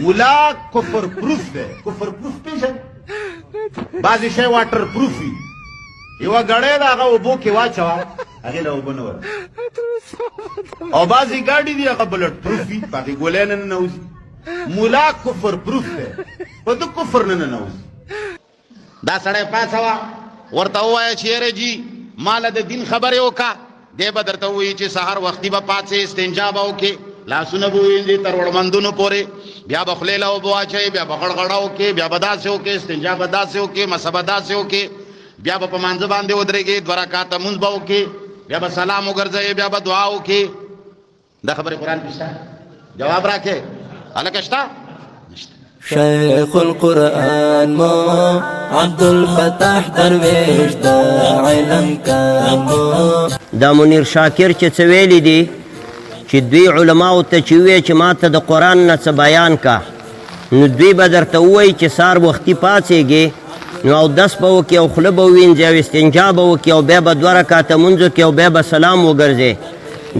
ملا کفر پروف دی. کفر پروف پیژن بعضې شی واټر پروف وي. یوه ګړۍ ده هغه اوبو کې واچوه هغې له اوبه نه ورځي. او بعضې ګاډي دي هغه بلډ پروف وي په هغې ګولۍ نه ننوځي. ملا کفر پروف دی په ده کفر نه ننوځي. دا سړی پاڅوه ورته ووایه چې یاره جي ماله د دین خبرې وکړه. دی به درته ووایي چې سهار وختي به پاڅې استنجا به وکړې لاسونه به ووینځې تر وړمندونو پورې بیا به خولې له اوبه واچوې بیا به غړغړه وکړې بیا به داسې وکړې استنجا به داسې وکړې مسه به داسې وکړې بیا به په مانځه باندې ودرېږې 2 رکعته مونځ به وکړې بیا به سلام وګرځوې بیا به دعا وکړې. دا خبرې قرآن کې شته؟ جواب راکړې هلکه شته؟ شیخ القرآن مو عبدالفتاح درویش دا علم کامو. دا منیر شاکر چې څه ویلي دي چې دوی علماو ته چې ووایي چې ما ته د قرآن نه څه بیان کا نو دوی به درته ووایي چې سهار وختي پاڅېږې نو اودس به وکړې او خوله به ووینځې او استنجا به وکړې او بیا به 2 رکعته مونځ وکړې او بیا به سلام وګرځې.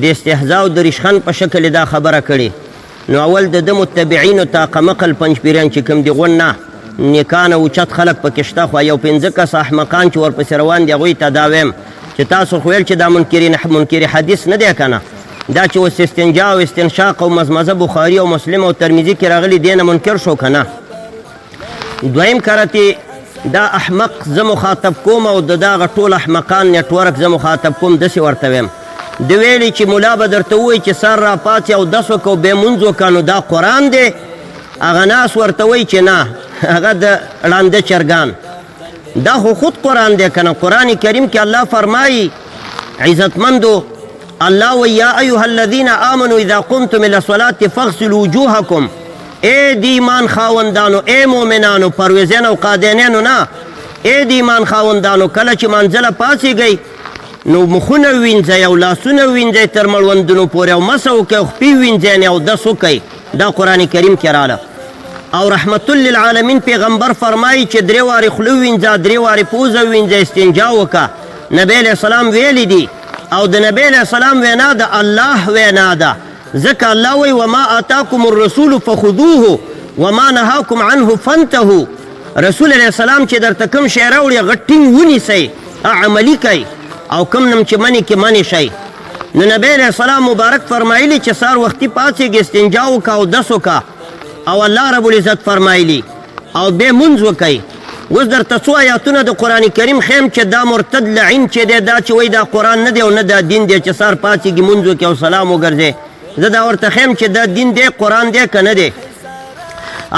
د استهزا او د ریشخند په شکل دا خبره کړې. نو اول د ده متبعینو ته قمقل پنجپیریان چې کوم دي غون نه نیکان اوچت خلک پکې شته خو یو 5 کس احمقان چې ورپسې روان دي هغوی ته دا ویم چې تاسو خو ویل چې دا منکر حدیث نه دی که نه دا چې اوس استنجا او استنشاق او مزمزه بخاري او مسلم او ترمیزي کې راغلي دی نه منکر شو که نه. دویم کرتې دا احمق زه مخاطب کوم او د دغه ټول احمقان نیټورک زه مخاطب کوم داسې ورته ویم د ویلي چې ملا به درته ووایي چې سر را پاڅې او دس وکړه او بیا مونځ وکړه نو دا قرآن دی. هغه ناس ورته وایي چې نه هغه د ړانده چرګان. دا خو خود قرآن دی که نه. قرآن کریم کې الله فرمایي عزتمندو الله وی یا ایها الذین آمنوا اذا قمتم الى الصلاة فاغسلوا وجوهکم. ای د ایمان خاوندانو ای مؤمنانو پرویزین او قادینینو نه ای د ایمان خاوندانو کله چې منځله پاڅېږئ نو مخونه وینځئ او لاسونه وینځئ تر مړوندونو پورې او مسه وکئ او خپې وینځئ او دس وکئ. دا قرآن کریم کې راله. او رحمت للعالمین پیغمبر فرمایي چې 3 وارې خوله وینځه 3 وارې پوزه وینځه استنجا وکړه. نبی علیه السلام ویلی دي او د نبی علیه السلام وینا د الله وینا ده. ځکه الله وایي وما آتاکم الرسول فخذوه وما نهاکم عنه فانتهوا. رسول علیه السلام چې درته کوم شی راوړي هغه ټینګ ونیسئ عملي کوئ او کم نم چې منې کې منې شئ. نو نبی علیه السلام مبارک فرمایلی چې سهار وختي پاڅېږي استنجا وکړه او دس وکړه او الله رب العزت فرمایلی او بیا مونځ وکئ. اوس درته څو آیاتونه د قرآن کریم ښیم چې دا مرتد لعین چې دی دا چې وایي دا قرآن نه دی او نه دا دین دی چې سهار پاڅېږي مونځ وکړي او سلام وګرځې. زه دا ورته ښیم چې دا دین دی قرآن دی که نه دی.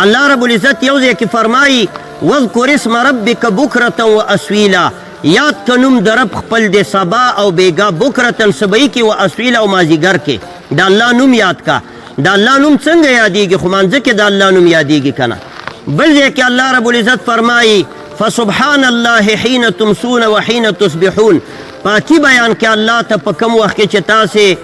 الله رب العزت یو ځای کې فرمایي واذکر اسم ربک بکرة واسویلا. یاد که نوم د رب خپل د سبا او بیګا بکرتن سبئی کې و اسویل او مازیګر کې د الله نوم یاد کا. د الله نوم څنګه یادیږي خو مانځه کې د الله نوم یادیږي که نه. بل ځای کې الله رب العزت فرمایي فسبحان الله حین تمسون و حین تصبحون. پاکي بیان کې الله ته په کوم وخت کې چې تاسې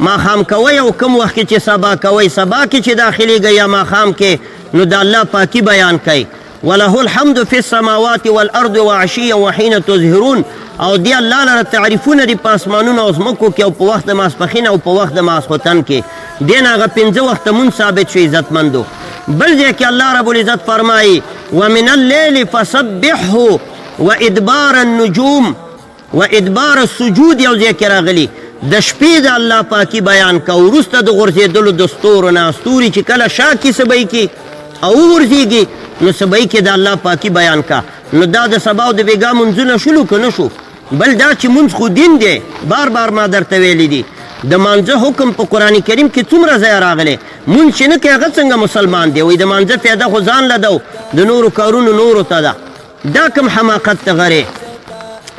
ماښام کوئ او کوم وخت کې چې سبا کوئ. سبا کې چې داخلیږئ یا ماښام کې نو د الله پاکي بیان کوئ. وله الحمد فی السماوات والارض وعشیا وحین تظهرون. او دی الله لره تعریفونه دي په اسمانونو او ځمکو کې او په وخت د ماسپښین او په وخت د ماسخوتن کې. دې نه هغه 5 وخته مونځ ثابت شو عزتمندو. بل ځای کې الله رب العزت فرمایي ومن الليل فسبحه وادبار النجوم وادبار السجود. یو ځای کې راغلي د شپې د الله پاکي بیان کا وروسته د غورځېدلو د ستورو نه. ستوري چې کله شا کې سبی کې او وغورځېږي نو سبی کې د الله پاکي بیان کا. نو دا د سبا او د بیګا منځونه شلو که نه شو. بل دا چې منځ خو دین دی بار بار ما درته ویلی دي د مانځه حکم په قرآن کریم کې څومره ځای راغلی. مونځ چې نه کوي هغه څنګه مسلمان دی. وایي د مانځه فایده خو ځان له ده د نورو کارونو نورو ته ده. دا کوم حماقت ته غرې.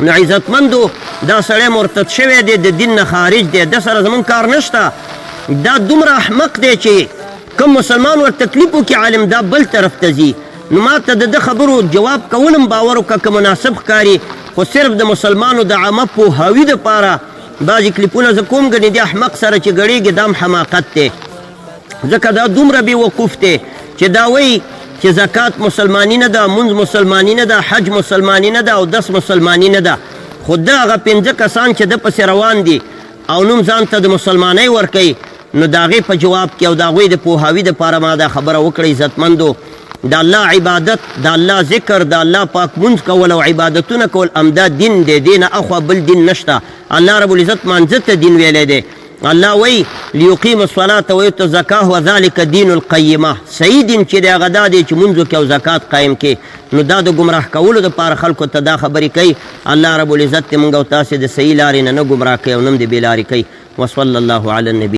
نو عزتمندو دا سړی مرتد شوی دی د دین نه خارج دی. د سره زمونږ کار نشته. دا دومره احمق دی چې کوم مسلمان ور تکلیف وکړي عالم دا بل طرف ته ځي. نو ما ته د خبرو جواب کولم باور وکړه که مناسب ښکاري خو صرف د مسلمانو د عامه پوهاوي دپاره بعضې کلیپونه زه کوم ګڼې د احمق سره چې ګړېږي دا هم حماقت دی. ځکه دا دومره بې وقوف دی چې دا وایي چې زکات مسلمانی نه ده مونځ مسلمانی نه ده حج مسلمانی نه ده او دس مسلمانی نه ده. خو ده هغه 5 کسان چې ده پسې روان دي او نوم ځان ته د مسلمانۍ ورکوي نو د هغې په جواب کې او د هغوی د پوهاوي دپاره ما دا خبره وکړه عزتمندو د الله عبادت د الله ذکر د الله پاک مونځ کول او عبادتونه کول همدا دین دی دې نه اخوا بل دین نشته الله رب العزت مانځه ته دین ویلی دی الله وی لیقیم الصلاة ویؤتي الزکاه وذلک دین القیمه صحیح دین چې دی هغه دا دی چې مونځ وکړي او زکات قایم کړي نو دا د ګمراه کولو دپاره خلکو ته دا خبرې کوي الله رب العزت دې موږ او تاسې د صحیح لارې نه ګمراه کوي او نه هم د بې لارې کوي وصلی الله علی النبي